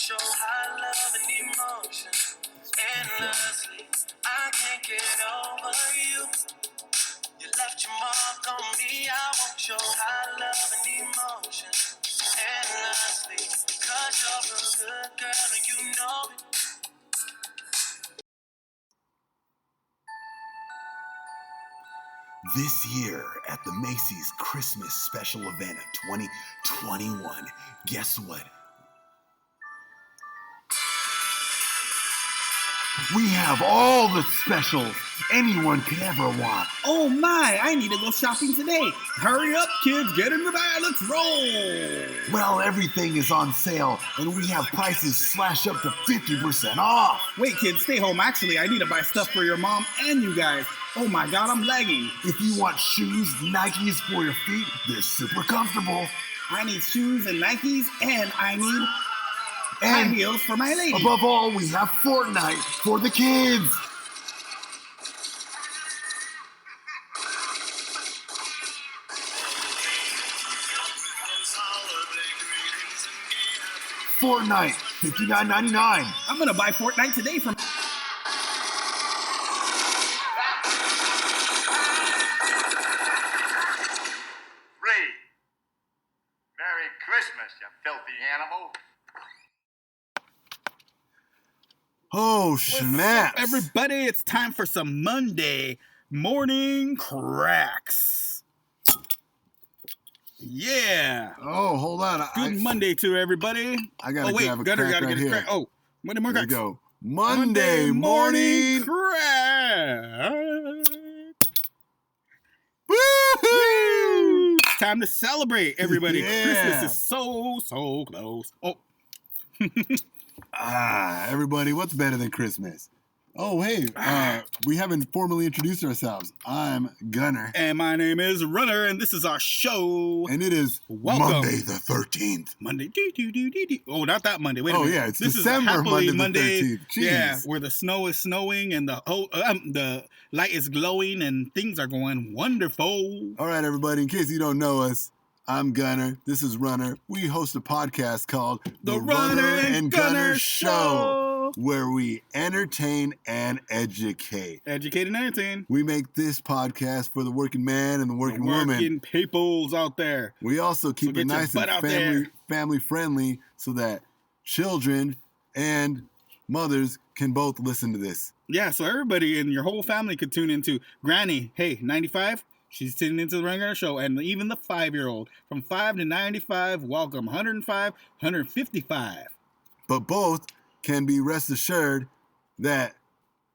show high love and emotion endlessly. I can't get over you. You left your mark on me. I won't show high love and emotion endlessly. Cause you're a good girl and you know it. This year at the Macy's Christmas Special Event of 2021, guess what? We have all the specials anyone could ever want. Oh my, I need to go shopping today. Hurry up, kids, get in the bag, let's roll. Well, everything is on sale, and we have prices slashed up to 50% off. Wait, kids, stay home. Actually, I need to buy stuff for your mom and you guys. Oh my God, I'm lagging. If you want shoes, Nikes for your feet, they're super comfortable. I need shoes and Nikes, and I need high heels for my lady. Above all, we have Fortnite for the kids. Fortnite, $59.99. I'm gonna buy Fortnite today from... Free. Merry Christmas, you filthy animal. Oh, What's snaps. up, everybody? It's time for some Monday morning cracks. Yeah. Oh, hold on. Good Monday to everybody. I gotta grab a gotta crack get right a here. crack. Oh, Monday morning There we cracks. go. Monday morning. crack. Woo-hoo! It's time to celebrate, everybody. Yeah. Christmas is so close. Oh. Everybody, what's better than Christmas? Oh, hey, we haven't formally introduced ourselves. I'm Gunner. And my name is Runner, and this is our show. And it is Welcome. Monday the 13th. Monday. Oh, not that Monday. Wait a minute. Yeah, it's this December is happily Monday the 13th. Jeez. Yeah, where the snow is snowing and the light is glowing and things are going wonderful. All right, everybody, in case you don't know us, I'm Gunner. This is Runner. We host a podcast called The Runner and Gunner Show, where we entertain and educate. Educate and entertain. We make this podcast for the working man and the working woman. Working peoples out there. We also keep So it get your nice butt out and there. family friendly so that children and mothers can both listen to this. Yeah, so everybody in your whole family could tune into Granny. Hey, 95? She's tuning into the Runner Show, and even the 5-year-old. From 5 to 95, welcome. 105, 155. But both can be rest assured that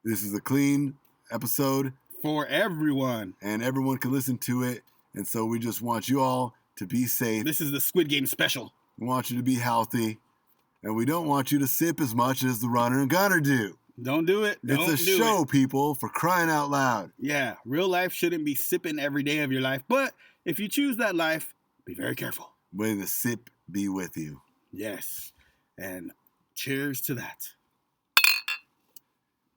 this is a clean episode For everyone. and everyone can listen to it. And so we just want you all to be safe. This is the Squid Game special. We want you to be healthy. And we don't want you to sip as much as the Runner and Gunner do. Don't do it. Don't It's a do show, it. people, for crying out loud. Yeah, real life shouldn't be sipping every day of your life. But if you choose that life, be very careful. May the sip be with you. Yes. And cheers to that.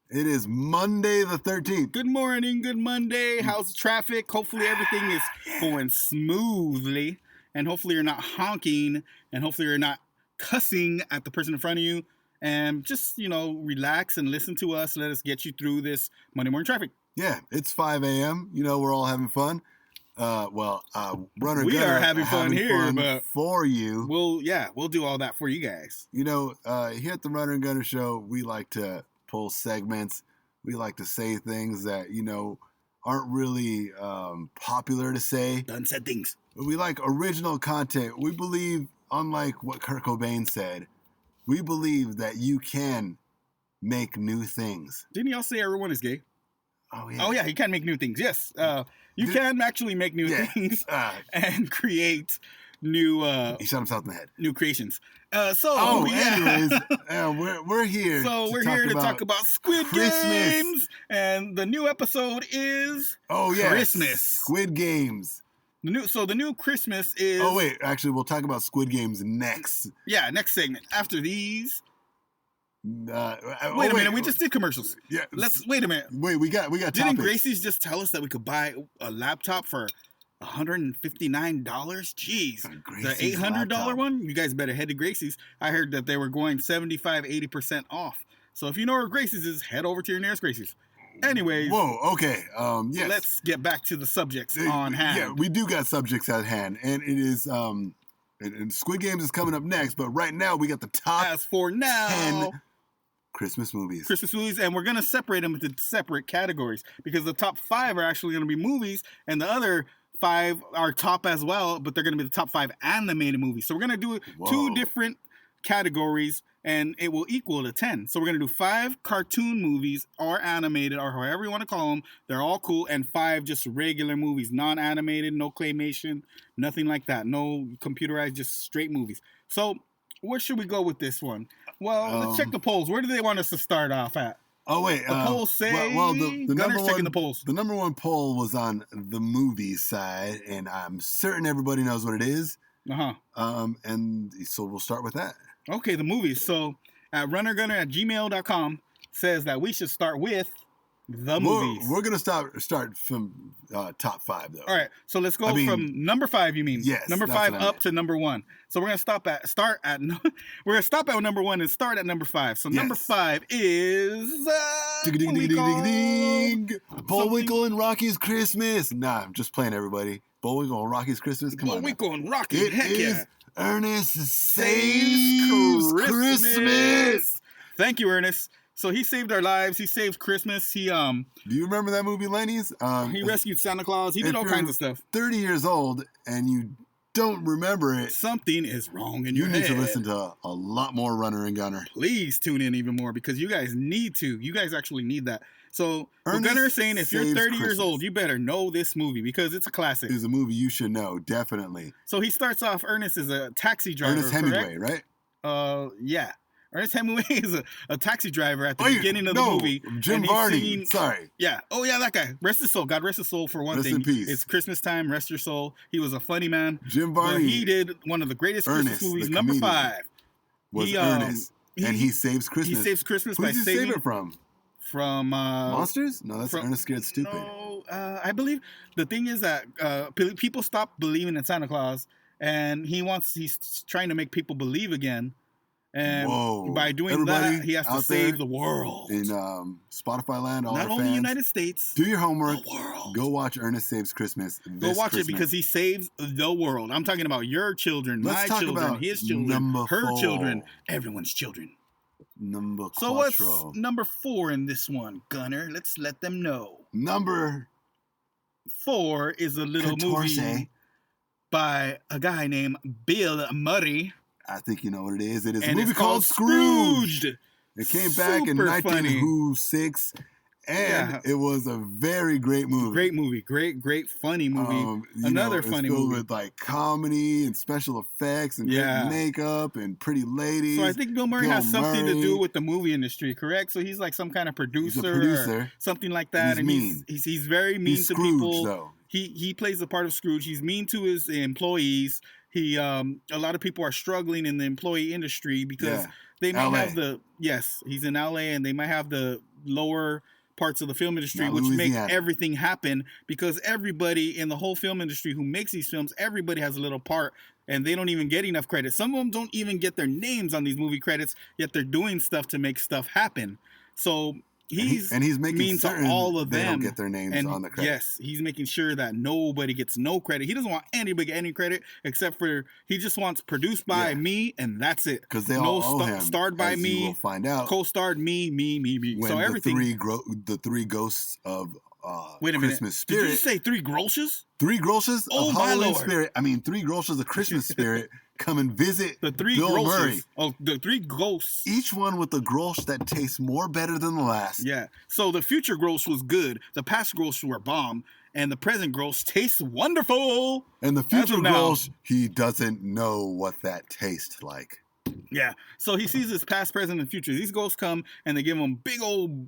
It is Monday the 13th. Good morning. Good Monday. How's the traffic? Hopefully everything is going smoothly. And hopefully you're not honking. And hopefully you're not cussing at the person in front of you. And just, relax and listen to us. Let us get you through this Monday morning traffic. Yeah, it's 5 a.m. We're all having fun. Runner We Gunner are having fun here, but for you. We'll do all that for you guys. Here at the Runner and Gunner Show, we like to pull segments. We like to say things that, aren't really popular to say. Done said things. But we like original content. We believe, unlike what Kurt Cobain said, we believe that you can make new things. Didn't y'all say everyone is gay? Oh, yeah. Oh, yeah, you can make new things. Yes. You can actually make new things and create new... he shot himself in the head. New creations. Anyways, we're here. So we're here to talk about Squid Christmas. Games. And the new episode is Christmas. Squid Games. The new Christmas is... Oh, wait. Actually, we'll talk about Squid Games next. Yeah, next segment. After these... Wait a minute. We just did commercials. Yeah. Wait a minute. Wait, we got Didn't topics. Gracie's just tell us that we could buy a laptop for $159. Jeez. The Gracie's $800 laptop. one, you guys better head to Gracie's. I heard that they were going 75-80% off. So if you know where Gracie's is, head over to your nearest Gracie's. Anyways. Whoa, okay. Yes. Let's get back to the subjects on hand. Yeah, we do got subjects at hand. And it is and Squid Games is coming up next, but right now we got the top As for now, 10 Christmas movies. And we're going to separate them into separate categories because the top 5 are actually going to be movies and the other 5 are top as well, but they're going to be the top 5 animated movies. So we're going to do 2 different categories and it will equal to 10. So we're going to do 5 cartoon movies or animated or however you want to call them. They're all cool. And 5 just regular movies, non-animated, no claymation, nothing like that. No computerized, just straight movies. So where should we go with this one? Well, let's check the polls. Where do they want us to start off at? Oh, wait. The polls say the Gunner's number checking one, the polls. The number 1 poll was on the movie side, and I'm certain everybody knows what it is. And so we'll start with that. Okay, the movies. So at runnergunner@gmail.com says that we should start with the movies. We're gonna start from top 5 though. All right, so let's go from number 5. You mean? Yes. Number 5 up to number 1. So we're gonna stop at number 1 and start at number 5. So number 5 is Bullwinkle and Rocky's Christmas. Nah, I'm just playing, everybody. Bullwinkle and Rocky's Christmas. Come on. Bullwinkle and Rocky. It Heck is yeah. Ernest Saves Christmas. Thank you, Ernest. So he saved our lives. He saved Christmas. He Do you remember that movie, Lenny's? he rescued Santa Claus. He did all kinds of stuff. 30 years old and you don't remember it. Something is wrong in your head. You need head. to listen to a lot more Runner and Gunner. Please tune in even more because you guys need to. You guys actually need that. So Ernest Gunner is saying if you're 30 Saves years Christmas. old, you better know this movie because it's a classic. It's a movie you should know, definitely. So he starts off, Ernest is a taxi driver, Ernest Hemingway, correct? right? Yeah. Ernest Hemingway is a taxi driver at the beginning of the movie. Jim Varney. Sorry. Yeah. Oh, yeah, that guy. Rest his soul. God rest his soul for one Rest thing. in peace. It's Christmas time. Rest your soul. He was a funny man. Jim But Varney he did one of the greatest Ernest, Christmas movies, the number comedian, 5. was Ernest. And he saves Christmas. He saves Christmas Who by did he saving save it from? Monsters? No, that's Ernest Scared Stupid. No, I believe the thing is that people stop believing in Santa Claus, and he's trying to make people believe again. And by doing that, he has to save the world. In Spotify land, all not our only fans, United States. do your homework. The world. Go watch Ernest Saves Christmas. Go watch Christmas. it because he saves the world. I'm talking about your children, Let's my talk children, about his children, number her 4. children, everyone's children. Number So quattro. what's number 4 in this one, Gunner? Let's let them know. Number 4 is a little movie by a guy named Bill Murray. I think you know what it is. It is a And movie it's called Scrooged. Scrooged. It came back in Super funny. 1906, and it was a very great movie. Great movie. Great, funny movie. Another funny filled movie. with like comedy and special effects and great makeup and pretty ladies. So I think Bill Murray has something to do with the movie industry, correct? So he's like some kind of producer, or something like that. He's mean. He's very mean He's to Scrooge, people. though. He plays the part of Scrooge. He's mean to his employees. A lot of people are struggling in the employee industry because they might have he's in LA and they might have the lower parts of the film industry, which make everything happen because everybody in the whole film industry who makes these films, everybody has a little part and they don't even get enough credit. Some of them don't even get their names on these movie credits, yet they're doing stuff to make stuff happen. So he's making mean certain to all of they them. don't get their names on the credit. Yes, he's making sure that nobody gets no credit. He doesn't want anybody to get any credit except for he just wants produced by me and that's it. Because they all owe him. Starred by me. You will find out. Co-starred me. When so everything. The three ghosts of Wait a minute. Christmas spirit. Did you say 3 Groshes? 3 Groshes of Halloween Lord. spirit. I mean 3 Groshes of Christmas spirit. Come and visit the 3 Bill Grosses. Murray. Oh, the 3 ghosts. Each one with a Grosh that tastes more better than the last. Yeah. So the future Grosh was good. The past Grosh were bomb. And the present Grosh tastes wonderful. And the future Grosh, he doesn't know what that tastes like. Yeah. So he sees his past, present, and future. These ghosts come and they give him big old,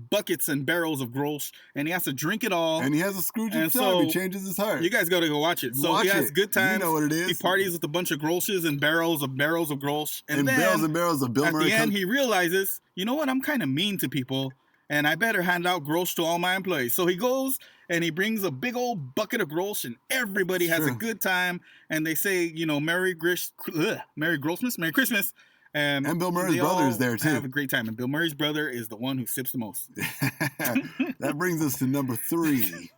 buckets and barrels of Grosh, and he has to drink it all. And he has a Scrooge himself. So he changes his heart. You guys got to go watch it. So he has good times. You know what it is. He parties with a bunch of Groshes and barrels of Grosh. And then, barrels of Bill Murray. At the end, he realizes, you know what? I'm kind of mean to people. and I better hand out Grolsch to all my employees. So he goes and he brings a big old bucket of Grolsch, and everybody has a good time. And they say, Merry Christmas. And Bill Murray's brother is there too. Have a great time. And Bill Murray's brother is the one who sips the most. That brings us to number 3.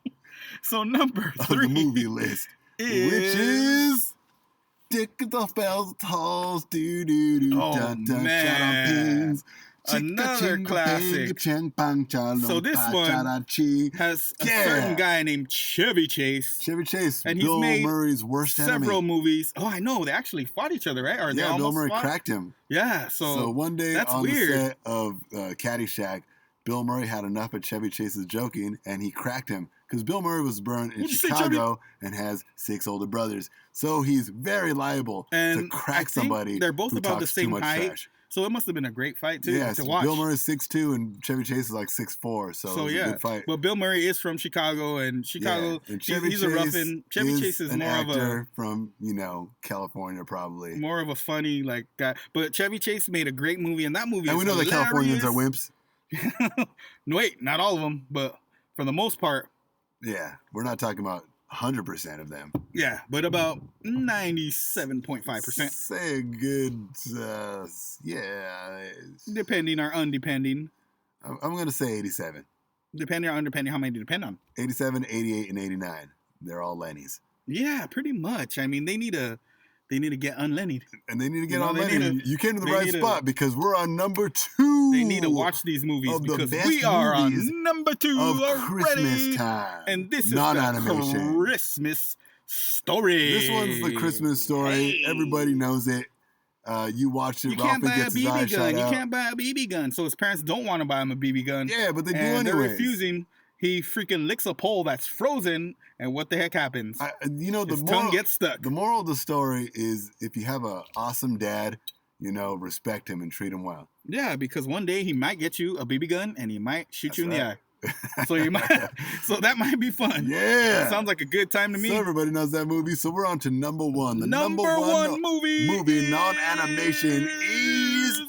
So number 3 of the movie list, which is Dick the Bells Tolls, do do do, dun dun, man. Another classic. So this one has a certain guy named Chevy Chase. Chevy Chase, and Bill he's made Murray's worst enemy. Several movies. Oh, I know. They actually fought each other, right? Or yeah, Bill Murray cracked him. Yeah, so one day on the set of Caddyshack, Bill Murray had enough of Chevy Chase's joking, and he cracked him. Because Bill Murray was born in Chicago and has 6 older brothers. So he's very liable to crack somebody. They're both who about the talks too much same height. trash. So it must have been a great fight, too, to watch. Bill Murray's 6'2", and Chevy Chase is like 6'4", so it was a good fight. But Bill Murray is from Chicago, and Chicago, and he's a roughin'. Chevy Chase is an more of a... from, California, probably. More of a funny, guy. But Chevy Chase made a great movie, and that movie is we know that Californians are wimps. No, wait, not all of them, but for the most part. Yeah, we're not talking about 100% of them. Yeah, but about 97.5%. Say a good, depending or undepending. I'm going to say 87. Depending or undepending, how many do you depend on? 87, 88, and 89. They're all Lennies. Yeah, pretty much. I mean, they need to get unlennied. And they need to get unlennied. You came to the right spot because we're on number 2. They need to watch these movies because we are on number 2 of already. Christmas time. And this is non-animation the Christmas story. This one's the Christmas story. Hey. Everybody knows it. You watch it. You can't buy a BB gun. You can't buy a BB gun. So his parents don't want to buy him a BB gun. Yeah, but they do anyway. They're refusing. He freaking licks a pole that's frozen, and what the heck happens? His tongue gets stuck. The moral of the story is if you have an awesome dad, respect him and treat him well. Yeah, because one day he might get you a BB gun, and he might shoot you in the eye. So that might be fun. Yeah. That sounds like a good time to me. So everybody knows that movie. So we're on to number 1. The number one movie non-animation is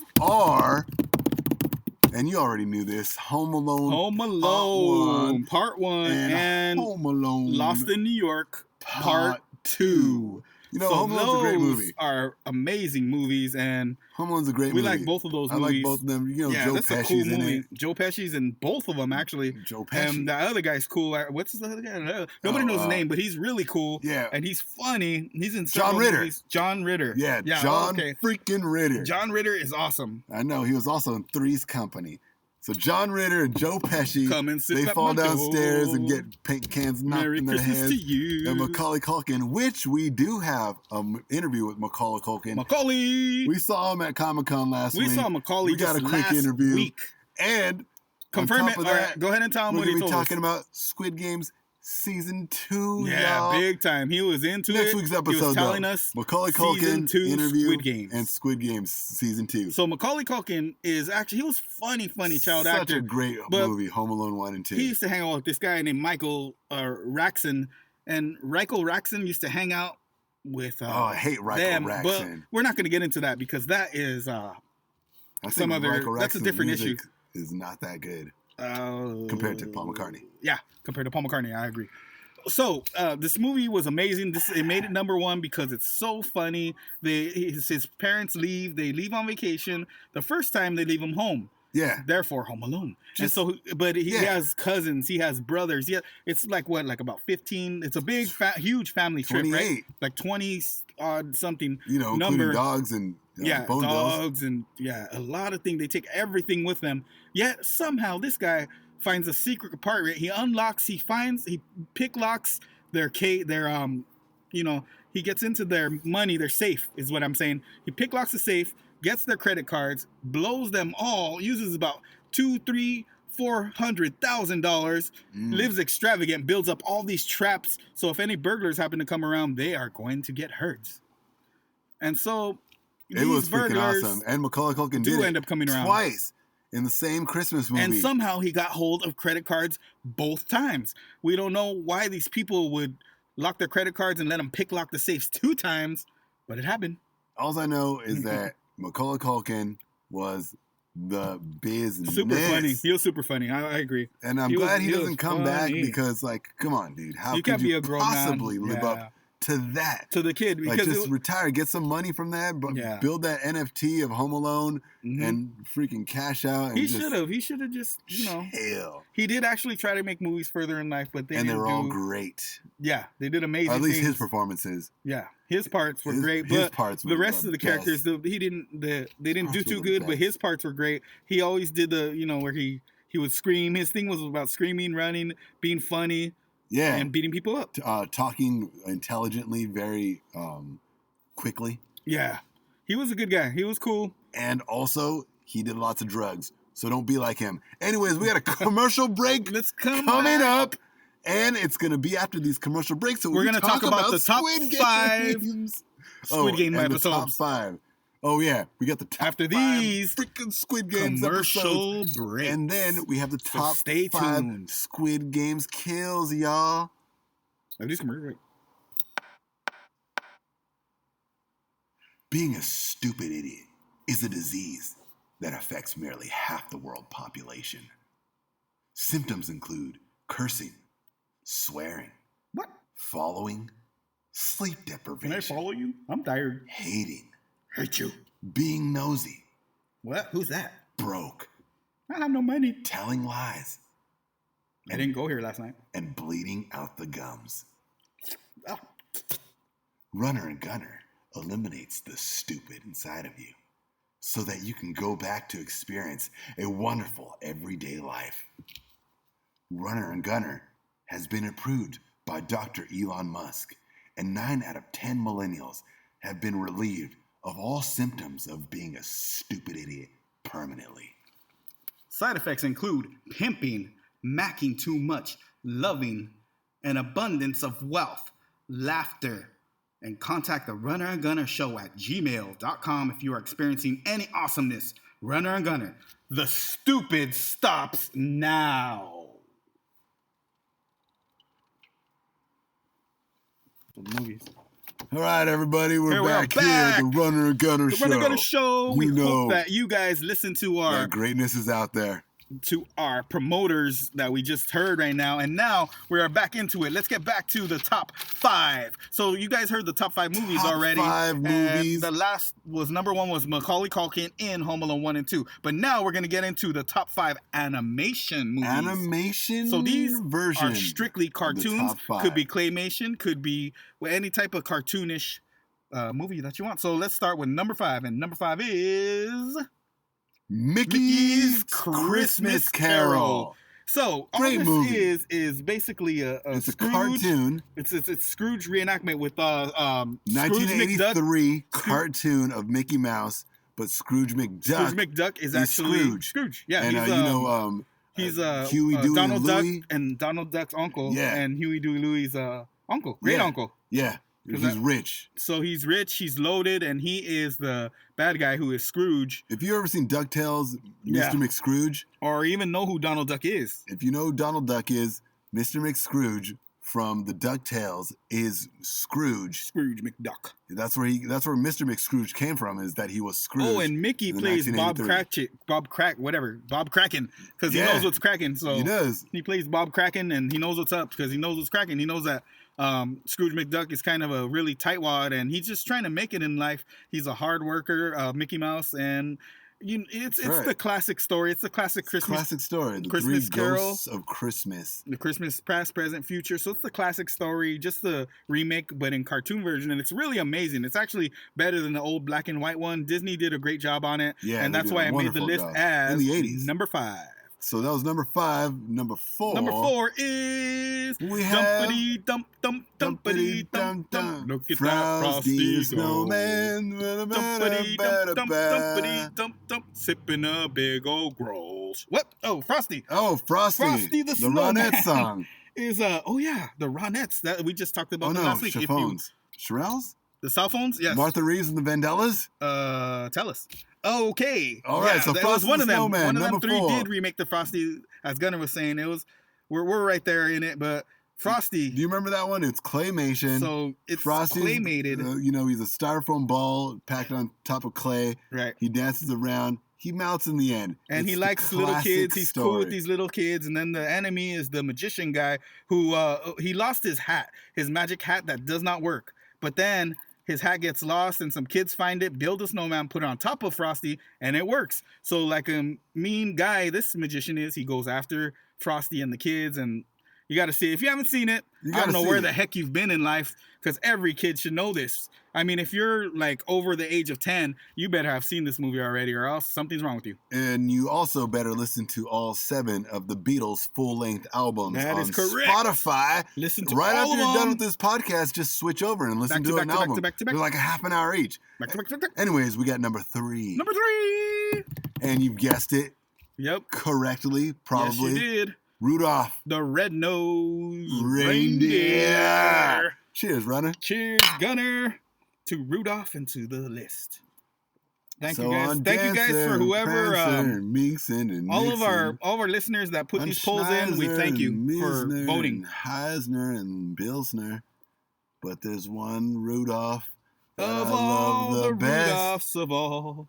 and you already knew this, Home Alone Part 1 and Home Alone Lost in New York Part 2. Home Alone's a great movie. Are amazing movies, and Home Alone's a great movie. We like both of those movies. I like both of them. Joe Pesci's in it. Joe Pesci's in both of them, actually. Joe Pesci. And the other guy's cool. What's the other guy? Nobody knows his name, but he's really cool. Yeah. And he's funny. He's in John Ritter. movies. John Ritter. Yeah, John freaking Ritter. John Ritter is awesome. I know. He was also in Three's Company. So John Ritter and Joe Pesci, they fall downstairs and get paint cans knocked in their heads. And Macaulay Culkin, which we do have an interview with Macaulay Culkin. Macaulay! We saw him at Comic-Con last week. We saw Macaulay We got a quick interview. Week. And confirm it. All right, go ahead and tell him what he told us. We're going to be talking about Squid Games Season 2, yeah, y'all. Big time. He was into Next week's episode, he was telling us Macaulay Culkin interview Squid Games. and Squid Games Season 2. So Macaulay Culkin is actually, he was funny child actor. Such a great movie, Home Alone 1 and 2. He used to hang out with this guy named Michael Raxon, and Michael Raxon used to hang out with I hate Michael Raxon. But we're not going to get into that because that is some other, that's a different issue. Is not that good compared to Paul McCartney. Yeah, compared to Paul McCartney, I agree. So this movie was amazing. It made it number 1 because it's so funny. His parents leave. They leave on vacation. The first time they leave him home. Yeah. Therefore, Home Alone. But he has cousins. He has brothers. Yeah. It's about 15. It's a big, huge family trip, 28. right? Like 20 odd something. Including dogs and dogs and a lot of things. They take everything with them. Yet somehow this guy finds a secret compartment. He picklocks their he gets into their money, their safe is what I'm saying. He picklocks the safe, gets their credit cards, blows them all, uses about $400,000, lives extravagant, builds up all these traps. So if any burglars happen to come around, they are going to get hurt. And so it was freaking awesome. And Macaulay Culkin did end up coming around twice. In the same Christmas movie. And somehow he got hold of credit cards both times. We don't know why these people would lock their credit cards and let them picklock the safes 2 times, but it happened. All I know is that Macaulay Culkin was the business. Super funny. He was super funny. I agree. And I'm glad he doesn't come back because, like, come on, dude. How could you possibly live up to that? To the kid. Because like, just retire, get some money from that, but build that NFT of Home Alone and freaking cash out. And he should have. He should have just, He did actually try to make movies further in life, but they were all great. Yeah, they did amazing. Or at least his performances. Yeah, his parts were great, but the rest of the characters, they didn't do too good. But his parts were great. He always did the, where he would scream. His thing was about screaming, running, being funny. Yeah, and beating people up. Talking intelligently, very quickly. Yeah, he was a good guy. He was cool. And also, he did lots of drugs. So don't be like him. Anyways, we got a commercial break coming up. And it's going to be after these commercial breaks. So we're going to talk about the top five Squid Game episodes. The top 5. Oh, yeah. We got the top after these freaking Squid Games commercial episodes. Breaks. And then we have the top 5 Squid Games kills, y'all. After these commercial breaks. Being a stupid idiot is a disease that affects merely half the world population. Symptoms include cursing, swearing, following, sleep deprivation. Can I follow you? I'm tired. Hating. Hate you. Being nosy. What? Who's that? Broke. I have no money. Telling lies. I didn't go here last night. And bleeding out the gums. Oh. Runner and Gunner eliminates the stupid inside of you so that you can go back to experience a wonderful everyday life. Runner and Gunner has been approved by Dr. Elon Musk, and 9 out of 10 millennials have been relieved of all symptoms of being a stupid idiot permanently. Side effects include pimping, macking too much, loving, an abundance of wealth, laughter, and contact the Runner and Gunner Show at gmail.com if you are experiencing any awesomeness. Runner and Gunner, the stupid stops now. Movies. All right, everybody, we're back here at the Runner and Gunner Show. The Runner and Gunner Show. We hope that you guys listen to our greatness is out there. To our promoters that we just heard right now. And now we are back into it. Let's get back to the top 5. So you guys heard the top 5 movies already. Top 5 movies. The last was number 1 was Macaulay Culkin in Home Alone 1 and 2. But now we're going to get into the top 5 animation movies. Animation So these version are strictly cartoons. Could be claymation. Could be any type of cartoonish movie that you want. So let's start with number 5. And number 5 is Mickey's Christmas Carol. So all Great this movie. is basically it's Scrooge, a cartoon. It's Scrooge reenactment with 1983 cartoon of Mickey Mouse, but Scrooge McDuck. Scrooge McDuck is actually Scrooge. Yeah, and he's Huey, Dewey, Donald and Louie. Duck and Donald Duck's uncle. Yeah. And Huey, Dewey, Louie's uncle, great uncle. Yeah. He's rich. So he's rich, he's loaded, and he is the bad guy who is Scrooge. If you ever seen DuckTales, Mr. McScrooge. Or even know who Donald Duck is. If you know who Donald Duck is, Mr. McScrooge from the DuckTales is Scrooge. Scrooge McDuck. That's where Mr. McScrooge came from, is that he was Scrooge. Oh, and Mickey plays Bob Kraken, because he knows what's cracking. So he does. He plays Bob Kraken, and he knows what's up because he knows what's cracking. He knows that Scrooge McDuck is kind of a really tightwad, and he's just trying to make it in life. He's a hard worker, Mickey Mouse, and it's the classic story. It's the classic Christmas story. The Christmas three Carol ghosts of Christmas. The Christmas past, present, future. So it's the classic story, just the remake, but in cartoon version, and it's really amazing. It's actually better than the old black and white one. Disney did a great job on it, and that's why I made the list as in the 80s. Number 5. So that was number 5. Number 4. Number 4 is Dumpity Dump Dump Dumpity Dump Dump. Look at that Frosty Snowman. Dumpity Dump Dump Dumpity Dump Dump. Sipping a big old gross. What? Oh, Frosty. Oh, Frosty. Frosty the Snowman. Ronette song. Is the Ronettes that we just talked about last week. Chiffones. Shirelles? The cell phones? Yes. Martha Reeves and the Vandellas? Tell us. Okay. All right, so that Frosty was one of them. Snowman, One of them number 3 4. did remake the Frosty, as Gunnar was saying. We're right there in it, but Frosty. Do you remember that one? It's claymation. So it's Frosty's, claymated. he's a styrofoam ball packed on top of clay. Right. He dances around. he melts in the end. And It's he the likes little kids. classic He's story. cool with these little kids. And then the enemy is the magician guy who he lost his hat, his magic hat that does not work. But then his hat gets lost and some kids find it, build a snowman, put it on top of Frosty, and it works. So like a mean guy, this magician is, he goes after Frosty and the kids, and you got to see it. If you haven't seen it, I don't know where the heck you've been in life, because every kid should know this. I mean, if you're like over the age of 10, you better have seen this movie already, or else something's wrong with you. And you also better listen to all 7 of the Beatles' full-length albums That is on correct. Spotify. Listen to right all after of you're them. done with this podcast, just switch over and listen to an album. They're like a half an hour each. Back to back. Anyways, we got number 3. Number 3. And you guessed it Yep. correctly, probably. Yes, you did. Rudolph The red-nosed Reindeer. Cheers, runner. Cheers, Gunner, to Rudolph and to the list. Thank you guys. on Thank you guys Dancer for whoever, and Minxon and all Nixon, of our listeners that put on these polls in. We Schneiser thank you and for Misner voting. and Heisner and Bilsner. But there's one Rudolph that Of I all love the the best. Rudolphs of all,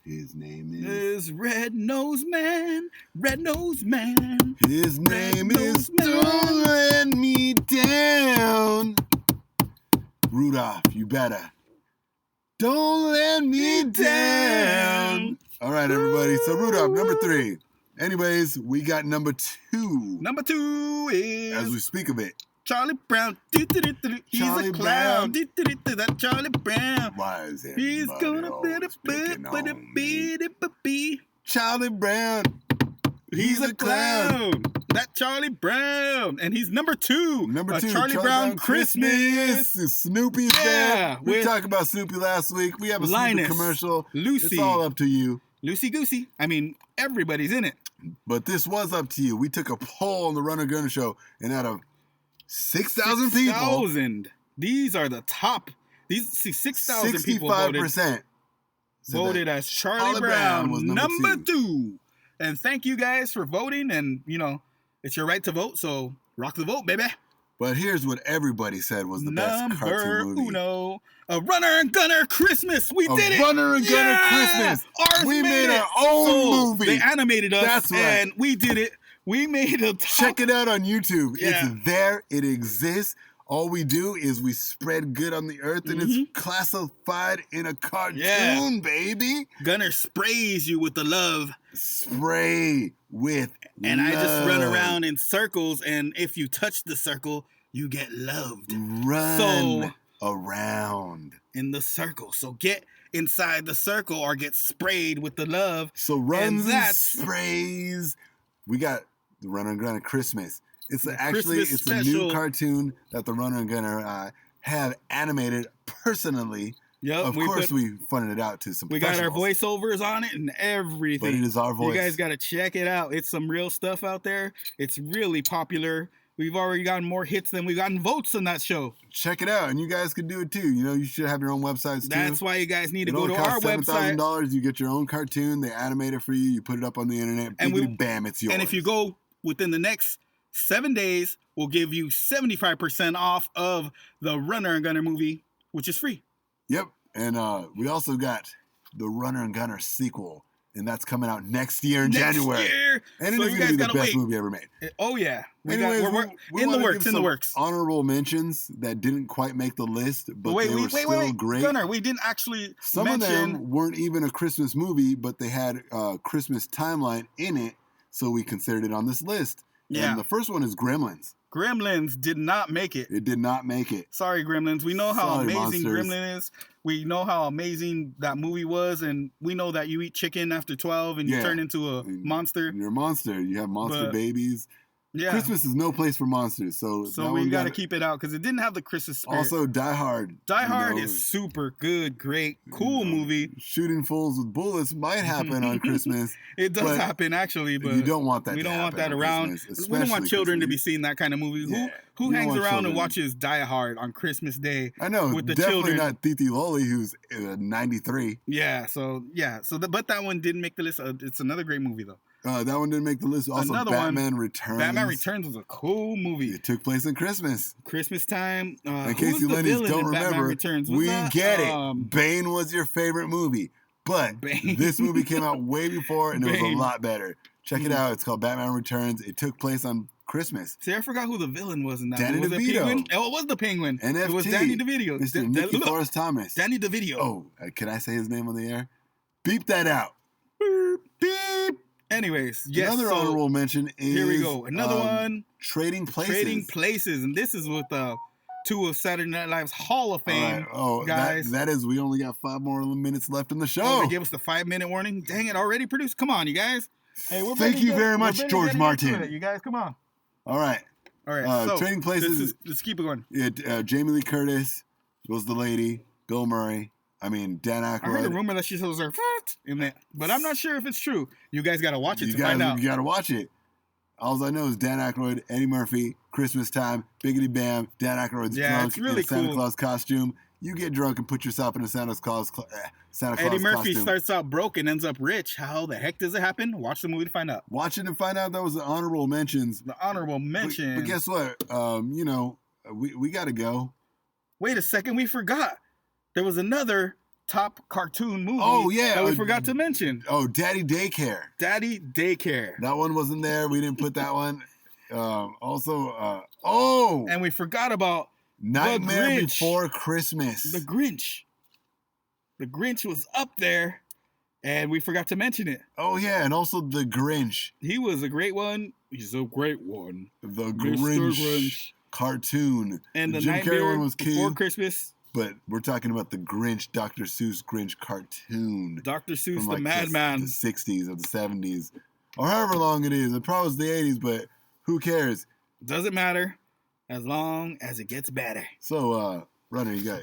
His name is. is Red-Nosed Man, Red-Nosed Man. His name is. Red-Nosed Man. Don't let me down. Rudolph, you better. Don't let me down. All right, everybody. So Rudolph, number 3. Anyways, we got number 2. Number 2 is As we speak of it. Charlie Brown. He's Charlie a clown. Brown. That Charlie Brown. Why is it? He's gonna be. Charlie Brown. He's a clown. That Charlie Brown. And he's number 2. Number 2, Charlie Brown Christmas. Snoopy's there. We with talked about Snoopy last week. We have a Snoopy Linus, commercial. Lucy. It's all up to you. Loosey Goosey. I mean, everybody's in it. But this was up to you. We took a poll on the Runner Gunner Show, and out of 6,000 people, 6,000. These are the top. These 6,000 people voted 65% voted as Charlie Brown was number 2. And thank you guys for voting. And, you know, it's your right to vote. So rock the vote, baby. But here's what everybody said was the best cartoon movie. Uno, a Runner and Gunner Christmas. We did it. Runner and Gunner Christmas. Ours We made it. our own movie. They animated us. That's right. And we did it. We made a Check it out on YouTube. Yeah. It's there. It exists. All we do is we spread good on the earth, and it's classified in a cartoon, baby. Gunner sprays you with the love. Spray with And love. I just run around in circles, and if you touch the circle, you get loved. Run around. In the circle. So get inside the circle or get sprayed with the love. So runs and that's- sprays. We got the Runner and Gunner Christmas. It's The actually Christmas it's a special. new cartoon that the Runner and Gunner have animated personally. Yep, Of course, we funded it out to some. we got our professionals, voiceovers on it and everything. but it is our voice. You guys got to check it out. It's some real stuff out there. It's really popular. We've already gotten more hits than we've gotten votes on that show. Check it out, and you guys can do it too. You know, you should have your own websites too. That's why you guys need to It go only to our costs website. $7,000. You get your own cartoon. They animate it for you. You put it up on the internet. And Bam, it's yours. And if you go within the next 7 days, we'll give you 75% off of the Runner and Gunner movie, which is free. Yep. And we also got the Runner and Gunner sequel, and that's coming out next year in January. Year. And So it is you going to guys be the gotta best wait. movie ever made. Oh yeah, Anyways, we're we in the wanna works. give In the some works. Honorable mentions that didn't quite make the list, but they were still great. Gunner, we didn't actually Some mention. of them weren't even a Christmas movie, but they had a Christmas timeline in it, so we considered it on this list. Yeah. And the first one is Gremlins. Gremlins did not make it. It did not make it. Sorry, Gremlins. We know how Sorry, amazing monsters. Gremlin is. We know how amazing that movie was, and we know that you eat chicken after 12 and you Yeah. turn into a monster. You're a monster. You have monster But- babies. Yeah. Christmas is no place for monsters, so So that we one got to keep it out because it didn't have the Christmas spirit. Also, Die Hard. Die you Hard know, is super good, great, cool you know, movie. Shooting fools with bullets might happen on Christmas. It does but happen actually, but you don't want that. we to don't want happen that on around. Christmas, We don't want especially children to be Christmas. seeing that kind of movie. Yeah. Who You don't hangs want around children. and watches Die Hard on Christmas Day? I know, with the definitely children? not Titi Loli, who's 93. Yeah, but that one didn't make the list. It's another great movie though. That one didn't make the list. Also, Another one, Batman Returns. Batman Returns was a cool movie. It took place in Christmas. Christmas time. In who case was you the ladies villain don't in Batman remember, Returns? Was we that, get it. Bane was your favorite movie. But Bane. this movie came out way before, and it was a Bane. lot better. Check it out. It's called Batman Returns. It took place on Christmas. See, I forgot who the villain was in that. Danny was it DeVito. Penguin? Oh, it was the Penguin. NFT. It was Danny DeVito. Mr. Nicky Forrest Thomas. Danny DeVito. Oh, can I say his name on the air? Beep that out. Beep. Anyways, yes. Another honorable mention is... Here we go. Another one. Trading Places. Trading Places. And this is with two of Saturday Night Live's Hall of Fame guys. That is, we only got 5 more minutes left in the show. Oh, they gave us the 5-minute warning. Dang it, already produced. Come on, you guys. Hey, Thank you very much, George Martin. You guys, come on. All right. So Trading Places. Let's keep it going. Jamie Lee Curtis was the lady. Bill Murray. Dan Aykroyd. I heard a rumor that she was her in that, but I'm not sure if it's true. You guys got to watch it to find out. You got to watch it. All I know is Dan Aykroyd, Eddie Murphy, Christmas time, biggity bam. Dan Aykroyd's drunk it's really in a Santa cool. Claus costume. You get drunk and put yourself in a Santa Claus Eddie Murphy costume. starts out broke and ends up rich. How the heck does it happen? Watch the movie to find out. Watch it and find out. That was the honorable mentions. The honorable mention. But guess what? We got to go. Wait a second, we forgot. There was another top cartoon movie that we forgot to mention. Oh, Daddy Daycare. Daddy Daycare. That one wasn't there. We didn't put that one. And we forgot about Nightmare Before Christmas. The Grinch. The Grinch was up there, and we forgot to mention it. Oh, yeah, and also The Grinch. He was a great one. He's a great one. The Mr. Grinch cartoon. And the Jim Carrey one was Before cute. Christmas. But we're talking about the Grinch, Dr. Seuss Grinch cartoon. Dr. Seuss, from the madman. The 60s or the 70s. Or however long it is. It probably was the 80s, but who cares? Doesn't matter as long as it gets better. So, Runner, you got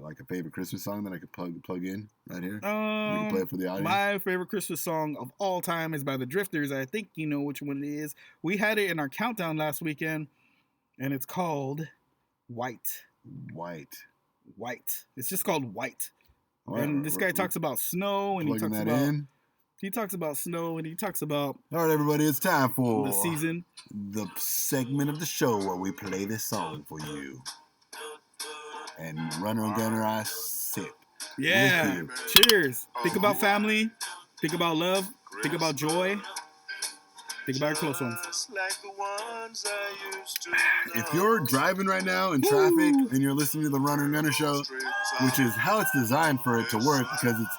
like a favorite Christmas song that I could plug in right here? We can play it for the audience. My favorite Christmas song of all time is by the Drifters. I think you know which one it is. We had it in our countdown last weekend, and it's called White. It's just called White. Right, and this guy talks about snow, and he talks about snow, and he talks about. All right, everybody, it's time for the season, the segment of the show where we play this song for you. And Runner and Gunner, I sip. Yeah. Cheers. Think about family. Think about love. Think about joy. Think about your close ones. If you're driving right now in traffic and you're listening to the Runner and Gunner show, which is how it's designed for it to work because it's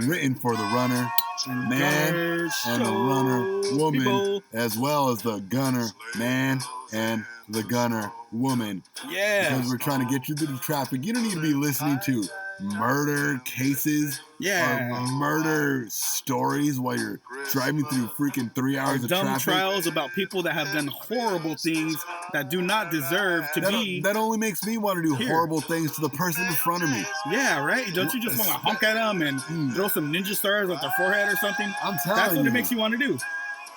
written for the runner man and the runner woman, as well as the gunner man and the gunner woman. Yeah. Because we're trying to get you through the traffic. You don't need to be listening to murder cases or murder stories while you're driving through freaking 3 hours of dumb traffic. Trials about people that have done horrible things that do not deserve to be. That only makes me want to do here. Horrible things to the person in front of me. Yeah, right? Don't you just want to honk at them and throw some ninja stars at their forehead or something? I'm telling you. That's what it makes you want to do.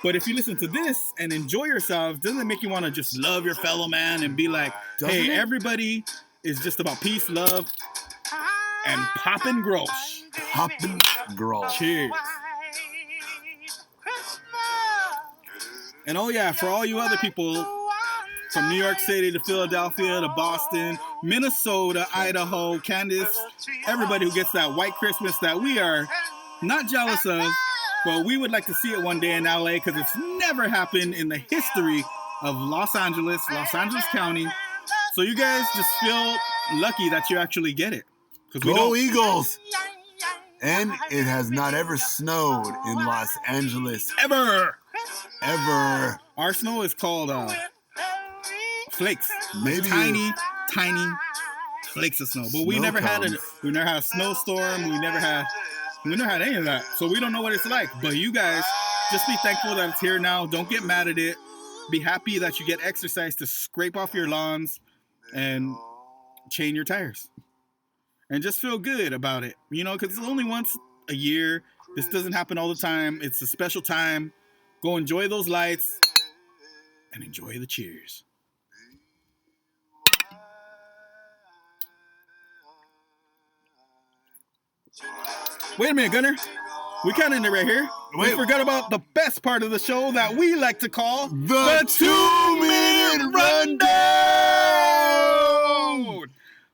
But if you listen to this and enjoy yourself, doesn't it make you want to just love your fellow man and be like, hey, everybody is just about peace, love, and poppin' grosh. Poppin' grosh. Cheers. And oh yeah, for all you other people from New York City to Philadelphia to Boston, Minnesota, Idaho, Candace, everybody who gets that white Christmas that we are not jealous of, but we would like to see it one day in LA because it's never happened in the history of Los Angeles County. So you guys just feel lucky that you actually get it. Go Eagles! And it has not ever snowed in Los Angeles. Ever! Our snow is called flakes. Maybe tiny flakes of snow. But we never had a snowstorm. We never had any of that. So we don't know what it's like. But you guys, just be thankful that it's here now. Don't get mad at it. Be happy that you get exercise to scrape off your lawns and chain your tires. And just feel good about it. You know, because it's only once a year. This doesn't happen all the time. It's a special time. Go enjoy those lights and enjoy the cheers. Wait a minute, Gunner. We can't end it right here. We forgot about the best part of the show that we like to call the 2-minute rundown.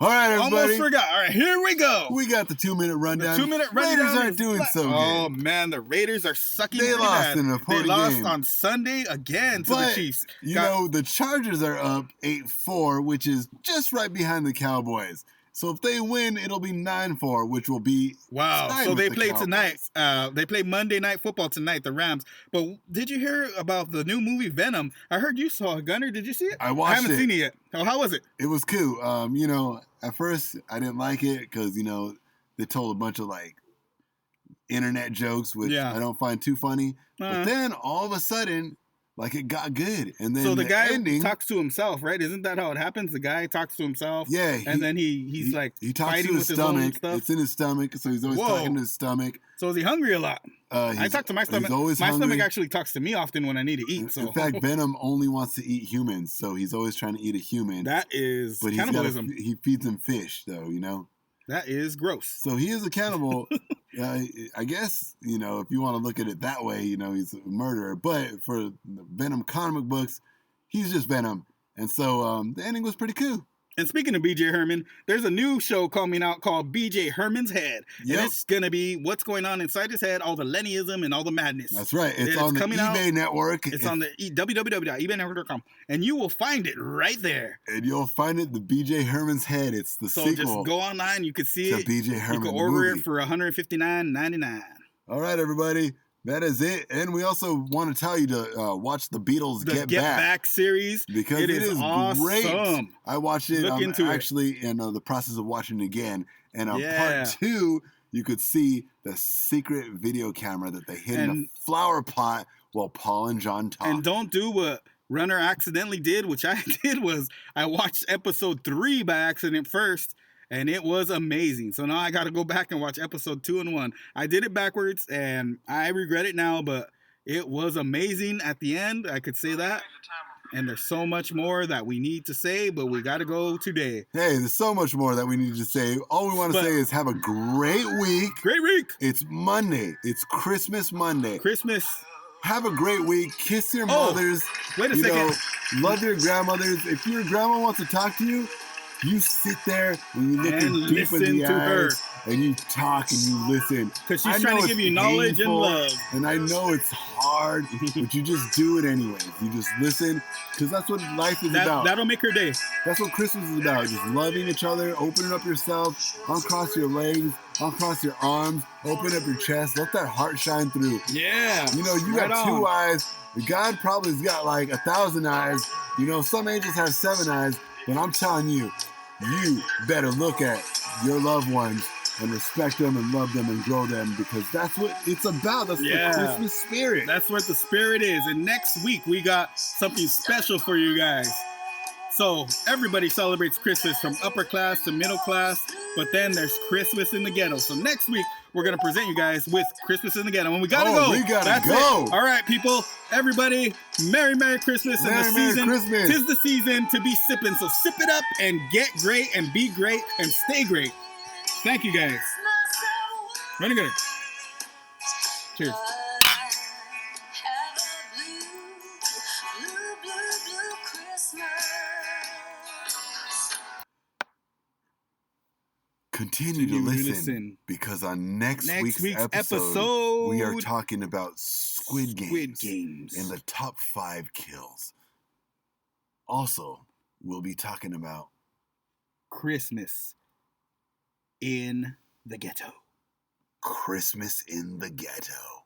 All right, everybody. Almost forgot. All right, here we go. We got the 2-minute rundown. The 2-minute rundown. Raiders aren't doing so good. Oh, man, the Raiders are sucking They pretty lost bad. in an important They lost game. on Sunday again to the Chiefs. You know, the Chargers are up 8-4, which is just right behind the Cowboys. So if they win, it'll be 9-4, which will be wow. So they play Cowboys. tonight. They play Monday Night Football tonight, the Rams. But did you hear about the new movie Venom? I heard you saw it, Gunner. Did you see it? I watched it. I haven't seen it yet. Oh, how was it? It was cool. You know, at first I didn't like it because, you know, they told a bunch of like internet jokes, which I don't find too funny. But then all of a sudden, like it got good. And then so the guy ending, talks to himself, right? Isn't that how it happens? The guy talks to himself. Yeah. And then he talks fighting to his with stomach. his own stuff. It's in his stomach, so he's always talking to his stomach. So is he hungry a lot? I talk to my stomach. He's always my hungry. stomach actually talks to me often when I need to eat. So in fact, Venom only wants to eat humans, so he's always trying to eat a human. That is cannibalism. He feeds him fish, though, you know? That is gross. So he is a cannibal. I guess, you know, if you want to look at it that way, you know, he's a murderer. But for the Venom comic books, he's just Venom. And so the ending was pretty cool. And speaking of B.J. Herman, there's a new show coming out called B.J. Herman's Head. Yep. And it's going to be what's going on inside his head, all the Lennyism and all the madness. That's right. It's on the eBay network. It's on the www.ebaynetwork.com. And you will find it right there. And you'll find it, the B.J. Herman's Head. It's the sequel. So just go online. You can see it. B.J. Herman You can order movie. it for $159.99. All right, everybody. That is it. And we also want to tell you to watch the Beatles The Get Back series. Because it is awesome. great. I watched it. Look into actually in the process of watching it again. And on part 2, you could see the secret video camera that they hid in a flower pot while Paul and John talked. And don't do what Runner accidentally did, which I did, was I watched episode 3 by accident first. And it was amazing. So now I got to go back and watch episode 2 and 1. I did it backwards, and I regret it now, but it was amazing at the end. I could say that. And there's so much more that we need to say, but we got to go today. Hey, there's so much more that we need to say. All we want to say is have a great week. Great week. It's Monday. It's Christmas Monday. Christmas. Have a great week. Kiss your mothers. Wait a second. Love your grandmothers. If your grandma wants to talk to you, you sit there and you look her deep in the eyes and you talk and you listen. Because she's trying to give you knowledge and love. And I know it's hard, but you just do it anyways. You just listen because that's what life is about. That'll make her day. That's what Christmas is about. Just loving each other, opening up yourself, uncross your legs, uncross your arms, open up your chest, let that heart shine through. Yeah. You know, you got 2 eyes. God probably's got like 1,000 eyes. You know, some angels have 7 eyes. But I'm telling you, you better look at your loved ones and respect them and love them and grow them because that's what it's about. That's the Christmas spirit. That's what the spirit is. And next week, we got something special for you guys. So everybody celebrates Christmas from upper class to middle class, but then there's Christmas in the ghetto. So next week, we're going to present you guys with Christmas in the ghetto. And we got to go. We got to go. All right, people. Everybody, Merry Christmas. Merry Christmas. 'Tis the season to be sipping. So sip it up and get great and be great and stay great. Thank you, guys. Running good. Cheers. Continue to listen because on next week's episode, we are talking about Squid Games and the top 5 kills. Also, we'll be talking about Christmas in the ghetto. Christmas in the ghetto.